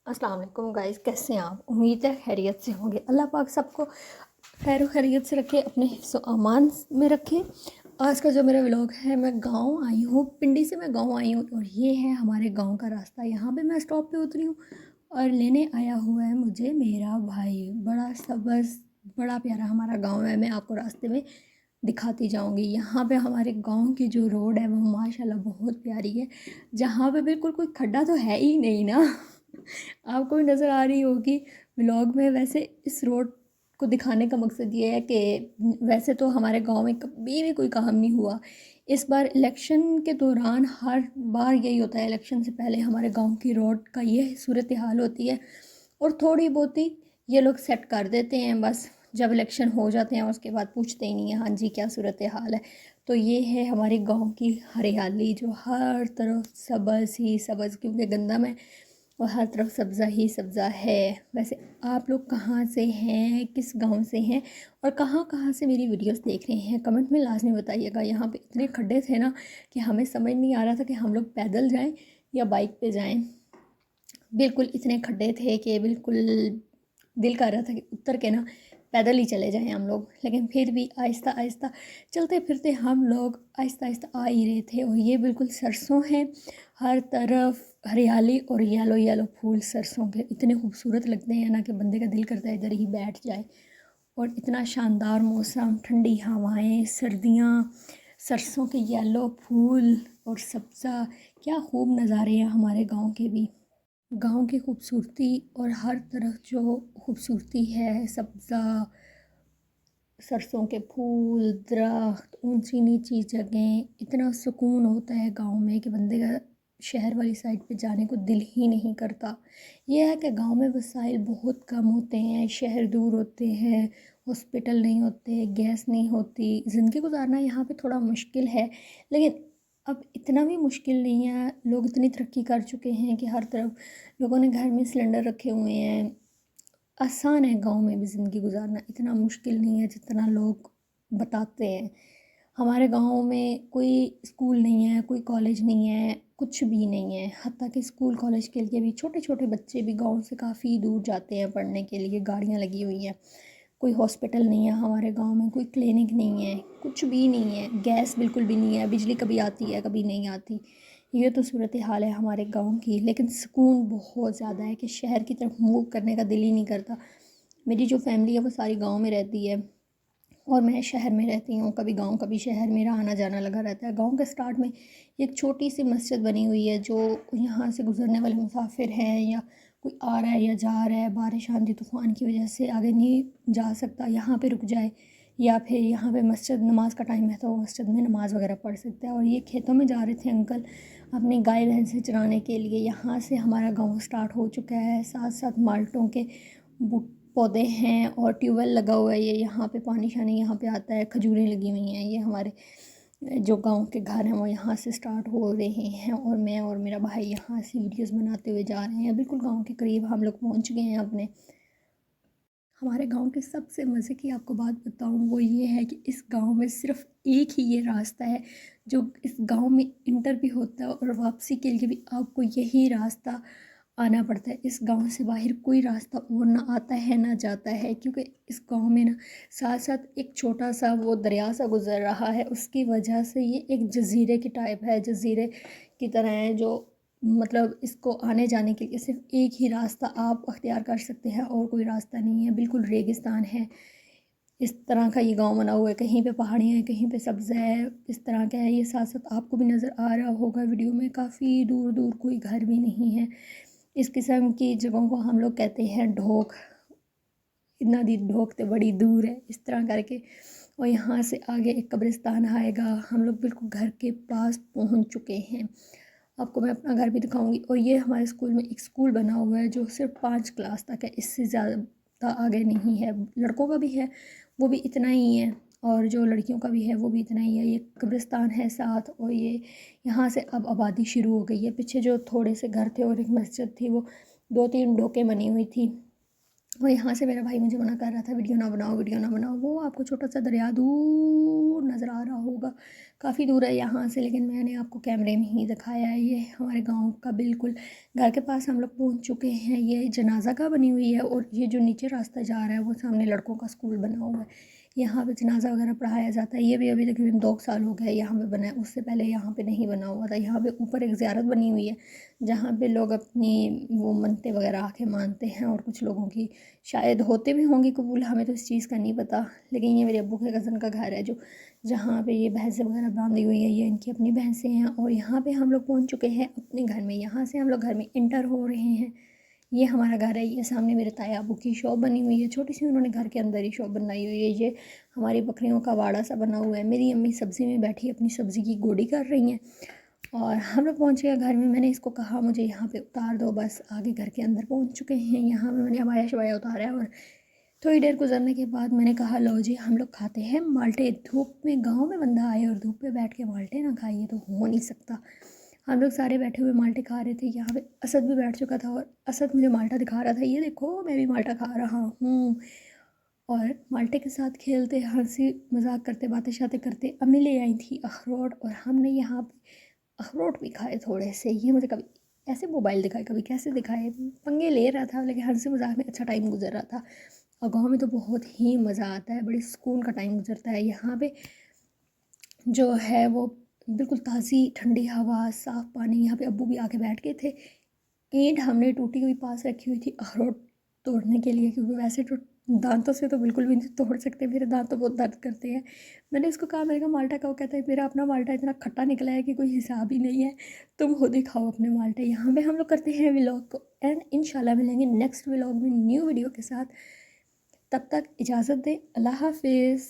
अस्सलाम वालेकुम गाइस, कैसे हैं आप? उम्मीद है खैरियत से होंगे। अल्लाह पाक सबको खैर व खैरियत से रखे, अपने हिफ्ज़ व अमान में रखे। आज का जो मेरा व्लॉग है, मैं गांव आई हूँ, पिंडी से मैं गांव आई हूँ और ये है हमारे गांव का रास्ता। यहाँ पे मैं स्टॉप पे उतरी हूँ और लेने आया हुआ है मुझे मेरा भाई। बड़ा सबस बड़ा प्यारा हमारा गाँव है। मैं आपको रास्ते में दिखाती जाऊंगी। यहाँ पे हमारे गांव की जो रोड है वो माशाल्लाह बहुत प्यारी है। जहाँ पे बिल्कुल कोई खड्डा तो है ही नहीं ना। आपको भी नज़र आ रही होगी व्लॉग में। वैसे इस रोड को दिखाने का मकसद ये है कि वैसे तो हमारे गांव में कभी भी कोई काम नहीं हुआ। इस बार इलेक्शन के दौरान हर बार यही होता है, इलेक्शन से पहले हमारे गांव की रोड का ये सूरत हाल होती है और थोड़ी बहुत ही ये लोग सेट कर देते हैं। बस जब इलेक्शन हो जाते हैं उसके बाद पूछते ही नहीं है हाँ जी क्या सूरत हाल है। तो ये है हमारे गांव की हरियाली जो हर तरफ सब्ज़ ही सब्ज़, क्योंकि गंदा में और हर तरफ सब्ज़ा ही सब्ज़ा है। वैसे आप लोग कहाँ से हैं, किस गांव से हैं और कहाँ कहाँ से मेरी वीडियोस देख रहे हैं, कमेंट में लाजमी बताइएगा। यहाँ पे इतने खड्डे थे ना कि हमें समझ नहीं आ रहा था कि हम लोग पैदल जाएं या बाइक पे जाएं। बिल्कुल इतने खड्डे थे कि बिल्कुल दिल कर रहा था कि उतर के ना पैदल ही चले जाएं हम लोग, लेकिन फिर भी आहिस्ता आहिस्ता चलते फिरते हम लोग आहिस्ता आहिस्ता आ ही रहे थे। और ये बिल्कुल सरसों हैं, हर तरफ हरियाली और येलो येलो फूल सरसों के इतने खूबसूरत लगते हैं ना कि बंदे का दिल करता है इधर ही बैठ जाए। और इतना शानदार मौसम, ठंडी हवाएं, सर्दियाँ, सरसों के येलो फूल और सब्ज़ा, क्या खूब नज़ारे हैं हमारे गांव के भी। गांव की खूबसूरती और हर तरफ जो खूबसूरती है, सब्ज़ा, सरसों के फूल, दरख्त, ऊंची नीची जगहें, इतना सुकून होता है गांव में कि बंदे का शहर वाली साइड पे जाने को दिल ही नहीं करता। यह है कि गांव में वसाइल बहुत कम होते हैं, शहर दूर होते हैं, हॉस्पिटल नहीं होते, गैस नहीं होती, ज़िंदगी गुजारना यहाँ पे थोड़ा मुश्किल है। लेकिन अब इतना भी मुश्किल नहीं है, लोग इतनी तरक्की कर चुके हैं कि हर तरफ लोगों ने घर में सिलेंडर रखे हुए हैं। आसान है गांव में भी ज़िंदगी गुजारना, इतना मुश्किल नहीं है जितना लोग बताते हैं। हमारे गांव में कोई स्कूल नहीं है, कोई कॉलेज नहीं है, कुछ भी नहीं है। हत्ता कि स्कूल कॉलेज के लिए भी छोटे छोटे बच्चे भी गांव से काफ़ी दूर जाते हैं पढ़ने के लिए, गाड़ियां लगी हुई हैं। कोई हॉस्पिटल नहीं है हमारे गांव में, कोई क्लिनिक नहीं है, कुछ भी नहीं है। गैस बिल्कुल भी नहीं है, बिजली कभी आती है कभी नहीं आती। ये तो सूरत हाल है हमारे गांव की। लेकिन सुकून बहुत ज़्यादा है कि शहर की तरफ मूव करने का दिल ही नहीं करता। मेरी जो फैमिली है वो सारी गांव में रहती है और मैं शहर में रहती हूँ। कभी गांव कभी शहर, मेरा आना जाना लगा रहता है। गांव के स्टार्ट में एक छोटी सी मस्जिद बनी हुई है, जो यहाँ से गुजरने वाले मुसाफिर हैं या कोई आ रहा है या जा रहा है, बारिश आंधी तूफ़ान की वजह से आगे नहीं जा सकता, यहाँ पे रुक जाए, या फिर यहाँ पे मस्जिद, नमाज का टाइम है तो वो मस्जिद में नमाज़ वगैरह पढ़ सकता है। और ये खेतों में जा रहे थे अंकल अपनी गाय भैंस से चराने के लिए। यहाँ से हमारा गाँव स्टार्ट हो चुका है। साथ साथ माल्टों के पौधे हैं और ट्यूबवेल लगा हुआ है। ये यहाँ पे पानी शानी यहाँ पे आता है, खजूरें लगी हुई हैं। ये हमारे जो गांव के घर हैं वो यहाँ से स्टार्ट हो रहे हैं और मैं और मेरा भाई यहाँ से वीडियोस बनाते हुए जा रहे हैं। बिल्कुल गांव के करीब हम लोग पहुँच गए हैं अपने। हमारे गांव के सबसे मज़े की आपको बात बताऊं, वो ये है कि इस गांव में सिर्फ एक ही ये रास्ता है जो इस गांव में इंटर भी होता है और वापसी के लिए भी आपको यही रास्ता आना पड़ता है। इस गांव से बाहर कोई रास्ता और ना आता है ना जाता है, क्योंकि इस गांव में ना साथ साथ एक छोटा सा वो दरिया सा गुजर रहा है। उसकी वजह से ये एक जजीरे की टाइप है, जजीरे की तरह है, जो मतलब इसको आने जाने के लिए सिर्फ एक ही रास्ता आप अख्तियार कर सकते हैं और कोई रास्ता नहीं है। बिल्कुल रेगिस्तान है इस तरह का ये गांव बना हुआ है। कहीं पे पहाड़ियाँ हैं, कहीं पे सब्ज़ है, इस तरह का है ये। साथ साथ आपको भी नज़र आ रहा होगा वीडियो में, काफ़ी दूर दूर कोई घर भी नहीं है। इस किस्म की जगहों को हम लोग कहते हैं ढोक। इतना दी ढोक तो बड़ी दूर है, इस तरह करके। और यहाँ से आगे एक कब्रिस्तान आएगा। हम लोग बिल्कुल घर के पास पहुँच चुके हैं। आपको मैं अपना घर भी दिखाऊंगी। और ये हमारे स्कूल में एक स्कूल बना हुआ है जो सिर्फ 5 क्लास तक है, इससे ज़्यादा आगे नहीं है। लड़कों का भी है वो भी इतना ही है, और जो लड़कियों का भी है वो भी इतना ही है। ये कब्रिस्तान है साथ, और ये यहाँ से अब आबादी शुरू हो गई है। पीछे जो थोड़े से घर थे और एक मस्जिद थी, वो 2-3 ढोकें बनी हुई थी, और यहाँ से मेरा भाई मुझे मना कर रहा था वीडियो ना बनाओ, वीडियो ना बनाओ। वो आपको छोटा सा दरिया दूर नज़र आ रहा होगा, काफ़ी दूर है यहाँ से, लेकिन मैंने आपको कैमरे में ही दिखाया है। ये हमारे गांव का बिल्कुल घर के पास हम लोग पहुँच चुके हैं। ये जनाजा का बनी हुई है, और ये जो नीचे रास्ता जा रहा है वो सामने लड़कों का स्कूल बना हुआ है। यहाँ पे जनाजा वगैरह पढ़ाया जाता है। ये भी अभी तकरीबन 2 साल हो गए यहाँ पे बना है, उससे पहले यहाँ पे नहीं बना हुआ था। यहाँ पे ऊपर एक ज़ियारत बनी हुई है जहाँ पे लोग अपनी वो मन्नतें वगैरह आके मानते हैं, और कुछ लोगों की शायद होते भी होंगे कबूल, हमें तो इस चीज़ का नहीं पता। लेकिन ये मेरे अब्बू के कज़न का घर है जो जहाँ पे ये भैंसें वगैरह बांधी हुई है, ये इनकी अपनी भैंसें हैं। और यहाँ पे हम लोग पहुँच चुके हैं अपने घर में। यहाँ से हम लोग घर में इंटर हो रहे हैं। ये हमारा घर है। ये सामने मेरे ताया अबू की शॉप बनी हुई है, छोटी सी उन्होंने घर के अंदर ही शॉप बनाई हुई है। ये हमारी बकरियों का वाड़ा सा बना हुआ है। मेरी अम्मी सब्ज़ी में बैठी अपनी सब्ज़ी की गोड़ी कर रही हैं। और हम लोग पहुँच गए घर में। मैंने इसको कहा मुझे यहाँ पे उतार दो, बस आगे घर के अंदर पहुँच चुके हैं। यहाँ पे मैंने अबाया शबाया उतारा है, और थोड़ी देर गुजरने के बाद मैंने कहा लो जी हम लोग खाते हैं माल्टे। धूप में गांव में बंदा आए और धूप पे बैठ के माल्टे ना खाए, ये तो हो नहीं सकता। हम लोग सारे बैठे हुए माल्टे खा रहे थे। यहाँ पे असद भी बैठ चुका था, और असद मुझे माल्टा दिखा रहा था, ये देखो मैं भी माल्टा खा रहा हूँ। और माल्टे के साथ खेलते, हंसी मजाक करते, बातें शातें करते। अम्मी ले आई थी अखरोट, और हमने यहाँ पे अखरोट भी खाए थोड़े से। ये मुझे कभी ऐसे मोबाइल दिखाए, कभी कैसे दिखाए, पंगे ले रहा था, लेकिन हंसी मजाक में अच्छा टाइम गुजर रहा था। और गाँव में तो बहुत ही मज़ा आता है, बड़ी सुकून का टाइम गुजरता है। यहाँ पे जो है वो बिल्कुल ताज़ी ठंडी हवा, साफ़ पानी। यहाँ पे अब्बू भी आके बैठ गए थे। ईंट हमने टूटी हुई पास रखी हुई थी अखरोट तोड़ने के लिए, क्योंकि वैसे तो दांतों से तो बिल्कुल भी नहीं तोड़ सकते, मेरे दांत तो बहुत दर्द करते हैं। मैंने उसको कहा, मेरे का माल्टा का, वो कहता है मेरा अपना माल्टा इतना खट्टा निकला है कि कोई हिसाब ही नहीं है, तुम खुद ही खाओ अपने माल्टे। यहाँ पे हम लोग करते हैं व्लॉग को एंड इंशाल्लाह मिलेंगे नेक्स्ट व्लॉग में न्यू वीडियो के साथ। तब तक इजाज़त दें, अल्लाह हाफिज़।